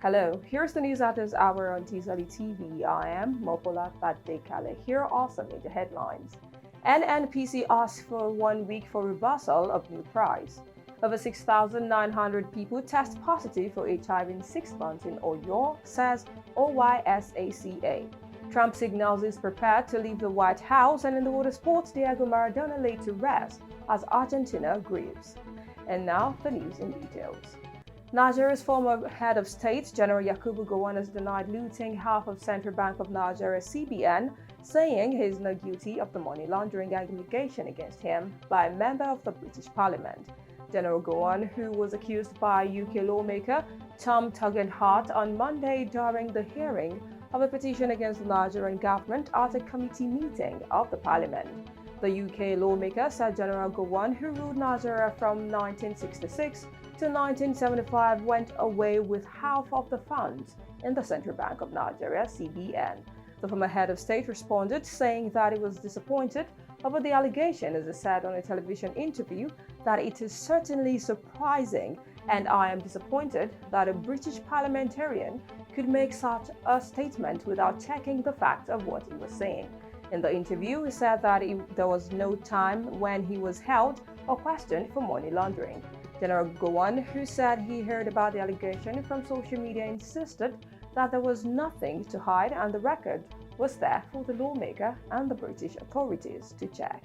Hello, here's the news at this hour on Tstv. I am Mopola Badekale. Here are some major headlines. NNPC asks for 1 week for reversal of new price. Over 6,900 people test positive for HIV in 6 months in Oyo, says OYSACA. Trump signals he's prepared to leave the White House, and in the world of sports, Diego Maradona laid to rest as Argentina grieves. And now the news in details. Nigeria's former head of state, General Yakubu Gowon, has denied looting half of Central Bank of Nigeria (CBN), saying he is not guilty of the money laundering allegation against him by a member of the British Parliament. General Gowon, who was accused by UK lawmaker Tom Tugendhat on Monday during the hearing of a petition against the Nigerian government at a committee meeting of the Parliament. The UK lawmaker said General Gowon, who ruled Nigeria from 1966 to 1975, went away with half of the funds in the Central Bank of Nigeria (CBN). The former head of state responded, saying that he was disappointed over the allegation, as he said on a television interview, that it is certainly surprising, and I am disappointed that a British parliamentarian could make such a statement without checking the facts of what he was saying. In the interview, he said that there was no time when he was held or questioned for money laundering. General Gowon, who said he heard about the allegation from social media, insisted that there was nothing to hide and the record was there for the lawmaker and the British authorities to check.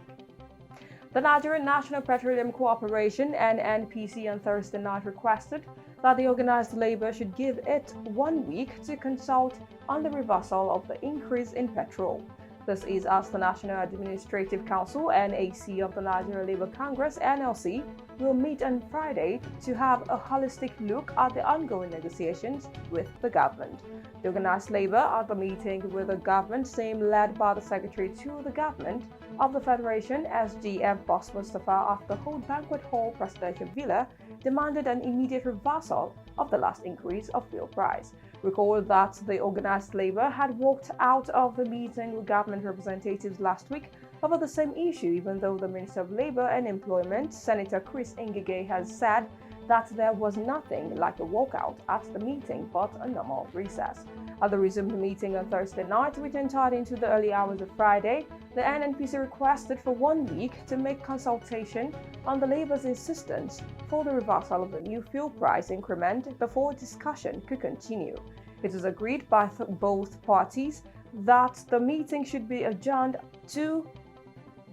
The Nigerian National Petroleum Corporation (NNPC) on Thursday night requested that the organized labor should give it 1 week to consult on the reversal of the increase in petrol. This is as the National Administrative Council (NAC) of the Nigeria Labour Congress (NLC) will meet on Friday to have a holistic look at the ongoing negotiations with the government. The organized labor at the meeting with the government team led by the Secretary to the Government of the Federation (SGF) Boss Mustafa at the Holt Banquet Hall Presidential Villa demanded an immediate reversal of the last increase of fuel price. Recall that the organized labor had walked out of the meeting with government representatives last week over the same issue, even though the Minister of Labor and Employment, Senator Chris Ngige, has said that there was nothing like a walkout at the meeting but a normal recess. At the resumed meeting on Thursday night, which entered into the early hours of Friday, the NNPC requested for 1 week to make consultation on the labor's insistence for the reversal of the new fuel price increment before discussion could continue. It was agreed by both parties that the meeting should be adjourned to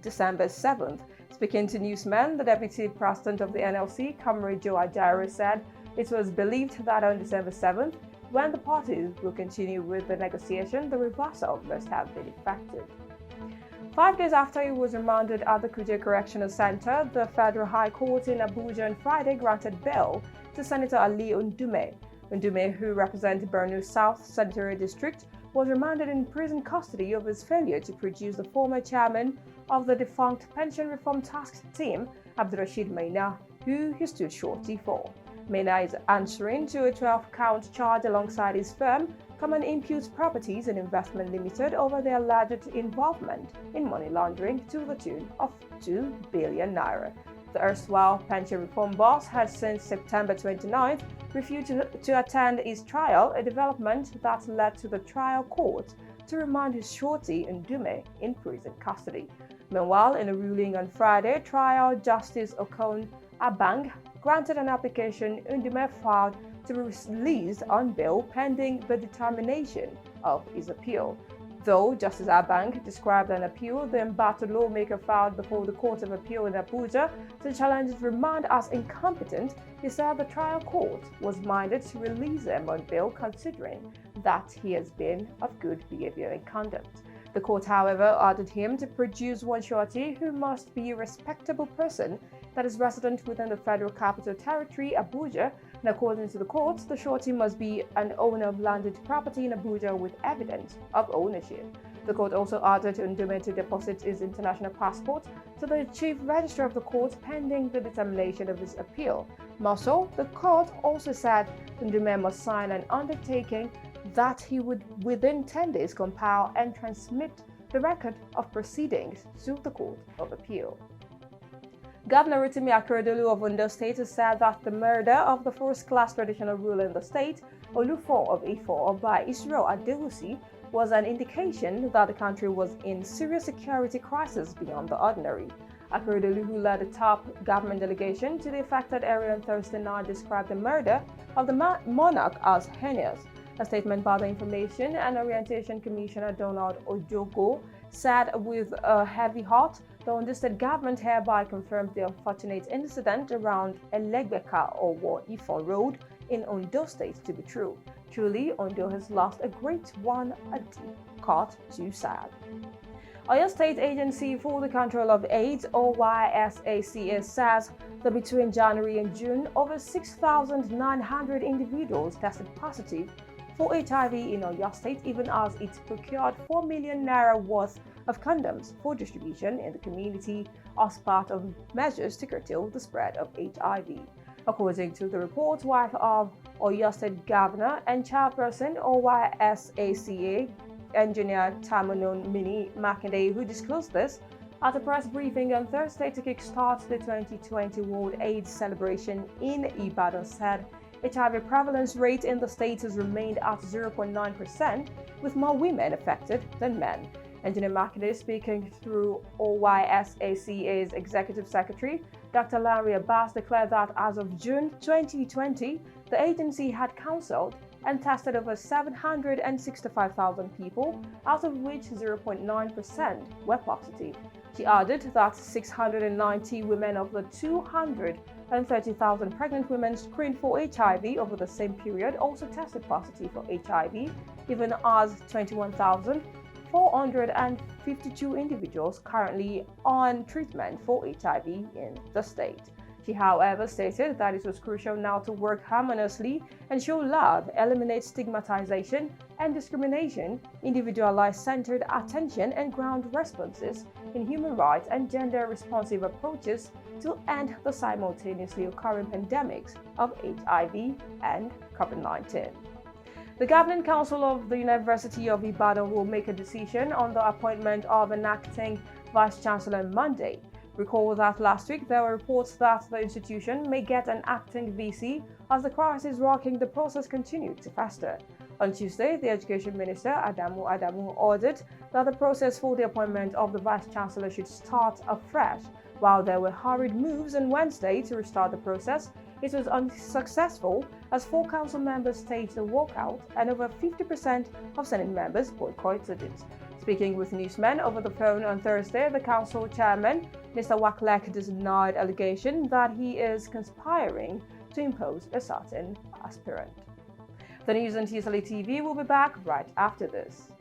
December 7th. Speaking to newsmen, the Deputy President of the NLC, Comrade Joe Ajaero, said it was believed that on December 7th, when the parties will continue with the negotiation, the reversal must have been effected. 5 days after he was remanded at the Kuje Correctional Center, the Federal High Court in Abuja on Friday granted bail to Senator Ali Ndume. Ndume, who represented Borno South Senatorial District, was remanded in prison custody over his failure to produce the former chairman of the defunct Pension Reform Task Team, Abdurrashid Maina, who he stood shorty for. Maina is answering to a 12-count charge alongside his firm, Common Impute Properties and Investment Limited, over their alleged involvement in money laundering to the tune of 2 billion naira. The erstwhile pension reform boss had since September 29th refused to attend his trial, a development that led to the trial court to remand his shorty Ndume in prison custody. Meanwhile, in a ruling on Friday, trial Justice Okon Abang granted an application Ndume filed to be released on bail pending the determination of his appeal. Though Justice Abang described an appeal the embattled lawmaker filed before the Court of Appeal in Abuja to challenge his remand as incompetent, he said the trial court was minded to release him on bail considering that he has been of good behavior and conduct. The court, however, ordered him to produce one surety who must be a respectable person that is resident within the Federal Capital Territory, Abuja, and according to the court, the surety must be an owner of landed property in Abuja with evidence of ownership. The court also ordered Ndume to deposit his international passport to the chief registrar of the court pending the determination of his appeal. Also, the court also said Ndume must sign an undertaking that he would within 10 days compile and transmit the record of proceedings to the Court of Appeal. Governor Rotimi Akeredolu of Ondo State has said that the murder of the first-class traditional ruler in the state, Olufon of Ifo, by Israel Adewusi, was an indication that the country was in serious security crisis beyond the ordinary. Akeredolu, who led a top government delegation to the affected area on Thursday night, described the murder of the monarch as heinous. A statement by the Information and Orientation Commissioner Donald Ojogo said with a heavy heart, the Ondo State government hereby confirmed the unfortunate incident around Elegbeka or Ifon Road in Ondo State to be true. Truly, Ondo has lost a great one, a deep cut, too sad. Oyo State Agency for the Control of AIDS, OYSACA, says that between January and June, over 6,900 individuals tested positive for HIV in Oyo State, even as it procured 4 million naira worth of condoms for distribution in the community as part of measures to curtail the spread of HIV. According to the report, wife of Oyo State Governor and chairperson OYSACA, Engineer Tamanon Mini Makinde, who disclosed this at a press briefing on Thursday to kickstart the 2020 World AIDS celebration in Ibadan, said HIV prevalence rate in the state has remained at 0.9%, with more women affected than men. Engineer Makinde, speaking through OYSACA's Executive Secretary, Dr. Larry Abbas, declared that as of June 2020, the agency had counseled and tested over 765,000 people, out of which 0.9% were positive. She added that 690 women of the 230,000 pregnant women screened for HIV over the same period also tested positive for HIV, even as 21,452 individuals currently on treatment for HIV in the state. She, however, stated that it was crucial now to work harmoniously and show love, eliminate stigmatization and discrimination, individualize centered attention, and ground responses in human rights and gender-responsive approaches to end the simultaneously occurring pandemics of HIV and COVID-19. The Governing Council of the University of Ibadan will make a decision on the appointment of an acting Vice-Chancellor on Monday. Recall that last week there were reports that the institution may get an acting VC as the crisis rocking the process continued to fester. On Tuesday, the Education Minister, Adamu, ordered that the process for the appointment of the Vice-Chancellor should start afresh. While there were hurried moves on Wednesday to restart the process, it was unsuccessful as 4 council members staged a walkout and over 50% of Senate members boycotted it. Speaking with newsmen over the phone on Thursday, the council chairman, Mr. Waklek, denied allegation that he is conspiring to impose a certain aspirant. The news on Tstv will be back right after this.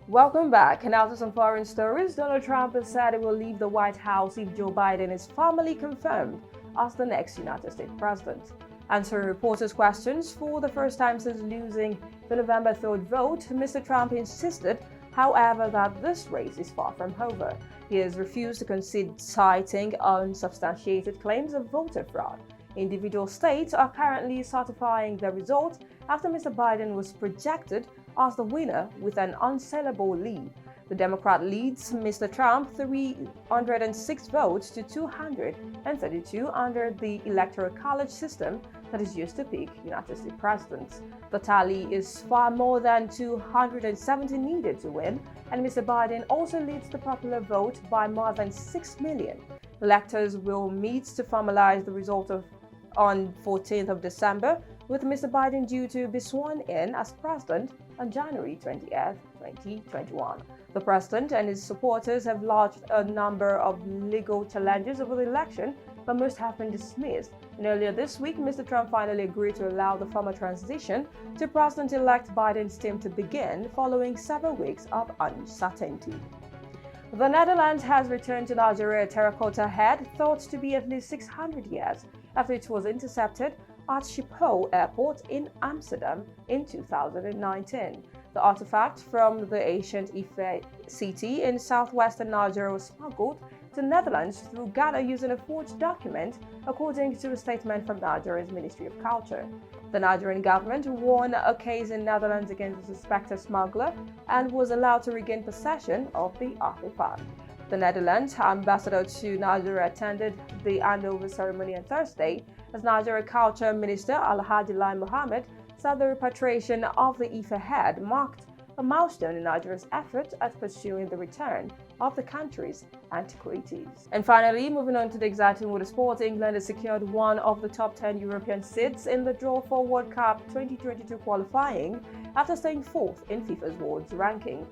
Welcome back. Now to some foreign stories. Donald Trump has said he will leave the White House if Joe Biden is formally confirmed as the next United States president. Answering reporters' questions for the first time since losing the November 3rd vote, Mr. Trump insisted, however, that this race is far from over. He has refused to concede, citing unsubstantiated claims of voter fraud. Individual states are currently certifying the result after Mr. Biden was projected as the winner with an unsellable lead. The Democrat leads Mr. Trump 306 votes to 232 under the Electoral College system that is used to pick United States presidents. The tally is far more than 270 needed to win, and Mr. Biden also leads the popular vote by more than 6 million. Electors will meet to formalize the result on 14th of December, with Mr. Biden due to be sworn in as president on January 20th, 2021. The president and his supporters have lodged a number of legal challenges over the election, but most have been dismissed. And earlier this week, Mr. Trump finally agreed to allow the formal transition to President-elect Biden's team to begin following several weeks of uncertainty. The Netherlands has returned to Nigeria a terracotta head thought to be at least 600 years after it was intercepted at Schiphol Airport in Amsterdam in 2019. The artifact from the ancient Ife city in southwestern Nigeria was smuggled to the Netherlands through Ghana using a forged document, according to a statement from Nigeria's Ministry of Culture. The Nigerian government won a case in Netherlands against a suspected smuggler and was allowed to regain possession of the artifact. The Netherlands ambassador to Nigeria attended the handover ceremony on Thursday as Nigeria Culture Minister Alhaji Lai Mohammed said the repatriation of the Ife head marked a milestone in Nigeria's effort at pursuing the return of the country's antiquities. And finally, moving on to the exciting world of sports, England has secured one of the top 10 European seats in the draw for World Cup 2022 qualifying after staying fourth in FIFA's World ranking.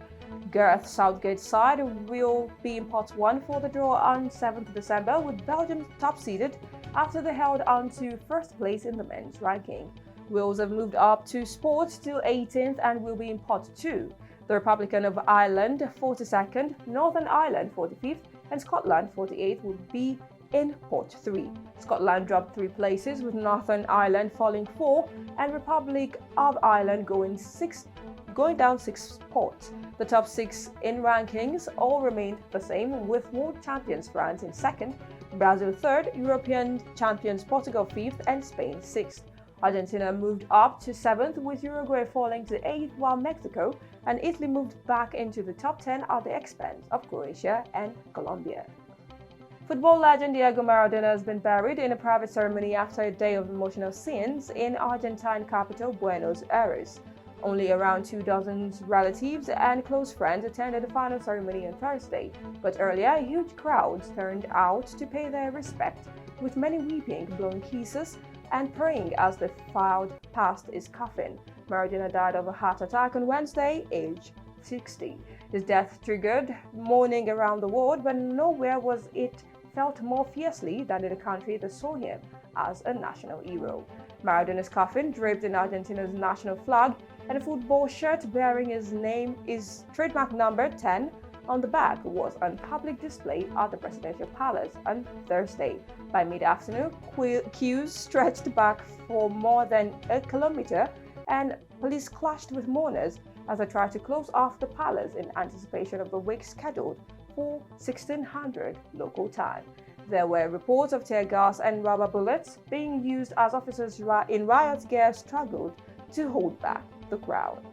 Gareth Southgate's side will be in pot 1 for the draw on 7th December, with Belgium top-seeded after they held on to first place in the men's ranking. Wales have moved up 2 spots to 18th and will be in pot 2. The Republic of Ireland 42nd, Northern Ireland 45th, and Scotland 48th will be in pot 3. Scotland dropped 3 places, with Northern Ireland falling 4 and Republic of Ireland going down 6 spots. The top 6 in rankings all remained the same, with world champions France in 2nd, Brazil 3rd, European champions Portugal 5th, and Spain 6th. Argentina moved up to 7th, with Uruguay falling to 8th, while Mexico and Italy moved back into the top 10 at the expense of Croatia and Colombia. Football legend Diego Maradona has been buried in a private ceremony after a day of emotional scenes in Argentine capital Buenos Aires. Only around 24 relatives and close friends attended the final ceremony on Thursday, but earlier huge crowds turned out to pay their respect, with many weeping, blowing kisses, and praying as they filed past his coffin. Maradona died of a heart attack on Wednesday, aged 60. His death triggered mourning around the world, but nowhere was it felt more fiercely than in the country that saw him as a national hero. Maradona's coffin, draped in Argentina's national flag, and a football shirt bearing his name, his trademark number 10, on the back, was on public display at the presidential palace on Thursday. By mid-afternoon, queues stretched back for more than a kilometer, and police clashed with mourners as they tried to close off the palace in anticipation of the wake scheduled for 1600 local time. There were reports of tear gas and rubber bullets being used as officers in riot gear struggled to hold back the crowd.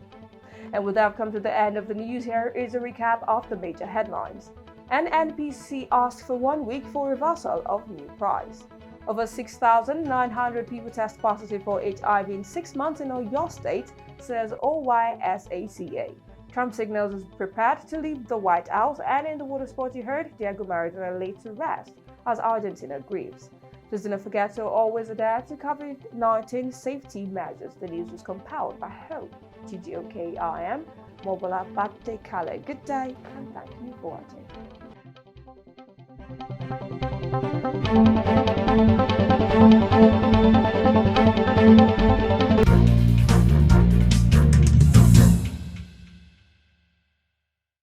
And with that, come to the end of the news. Here is a recap of the major headlines. NNPC asked for 1 week for reversal of new price. Over 6,900 people test positive for HIV in 6 months in Oyo State, says OYSACA. Trump signals is prepared to leave the White House. And in the water sport, you heard Diego Maradona laid to rest as Argentina grieves. Please do not forget to always adhere to COVID-19 safety measures. The news was compiled by Hope GGOKRM, Mobile App Kale. Good day and thank you for watching.